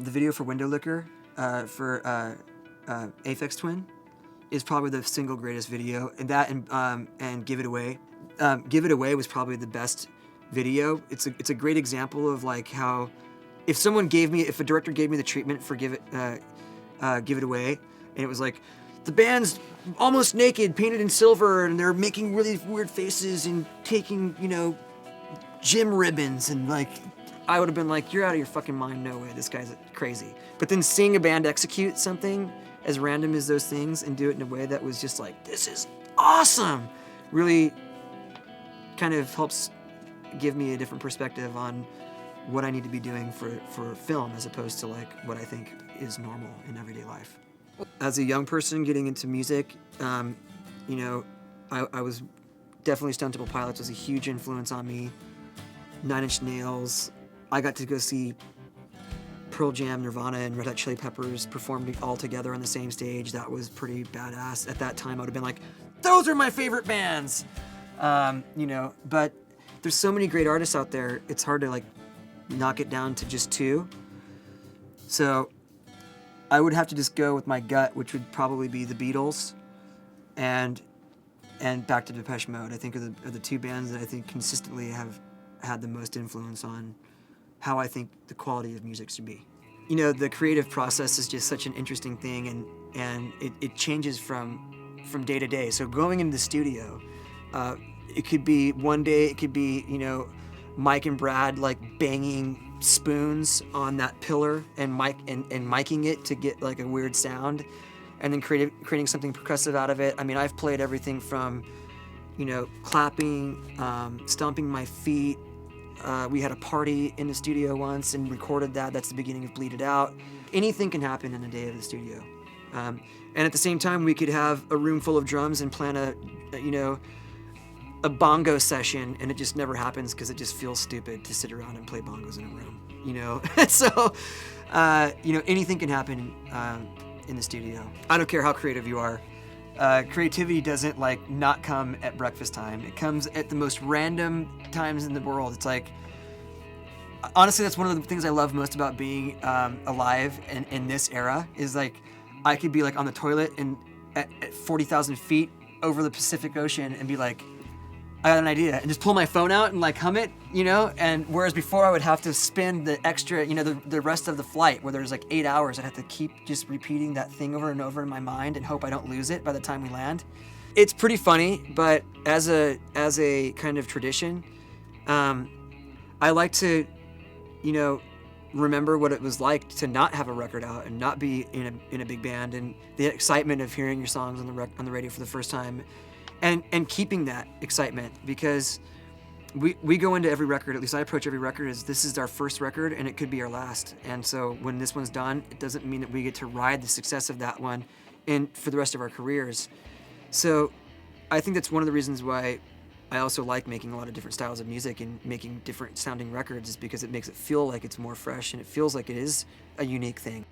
The video for Window Licker for Aphex Twin is probably the single greatest video, and that and Give It Away. Give It Away was probably the best video. It's a great example of like how if a director gave me the treatment for Give It Away, and it was like the band's almost naked, painted in silver, and they're making really weird faces and taking, you know, gym ribbons, and like, I would have been like, you're out of your fucking mind, no way, this guy's crazy. But then seeing a band execute something as random as those things and do it in a way that was just like, this is awesome, really kind of helps give me a different perspective on what I need to be doing for film as opposed to like what I think is normal in everyday life. As a young person getting into music, you know, I was definitely Stone Temple Pilots was a huge influence on me. 9 Inch Nails. I got to go see Pearl Jam, Nirvana, and Red Hot Chili Peppers performed all together on the same stage. That was pretty badass. At that time, I would have been like, those are my favorite bands! You know, but there's so many great artists out there, it's hard to like knock it down to just two. So I would have to just go with my gut, which would probably be the Beatles and Back to Depeche Mode. I think are the two bands that I think consistently have had the most influence on how I think the quality of music should be. You know, the creative process is just such an interesting thing, and it changes from day to day. So going into the studio, it could be one day, it could be, you know, Mike and Brad like banging spoons on that pillar and miking it to get like a weird sound, and then creating something percussive out of it. I mean, I've played everything from, you know, clapping, stomping my feet. We had a party in the studio once and recorded that. That's the beginning of Bleed It Out. Anything can happen in a day of the studio. And at the same time, we could have a room full of drums and plan a bongo session, and it just never happens because it just feels stupid to sit around and play bongos in a room, you know? So, you know, anything can happen in the studio. I don't care how creative you are. Creativity doesn't like not come at breakfast time. It comes at the most random times in the world. It's like, honestly, that's one of the things I love most about being alive in this era is like, I could be like on the toilet and at 40,000 feet over the Pacific Ocean and be like, I got an idea, and just pull my phone out and like hum it, you know? And whereas before I would have to spend the extra, you know, the rest of the flight where there's like 8 hours, I'd have to keep just repeating that thing over and over in my mind and hope I don't lose it by the time we land. It's pretty funny, but as a kind of tradition, I like to, you know, remember what it was like to not have a record out and not be in a big band, and the excitement of hearing your songs on the radio for the first time. And keeping that excitement, because we go into every record, at least I approach every record as this is our first record and it could be our last. And so when this one's done, it doesn't mean that we get to ride the success of that one for the rest of our careers. So I think that's one of the reasons why I also like making a lot of different styles of music and making different sounding records, is because it makes it feel like it's more fresh and it feels like it is a unique thing.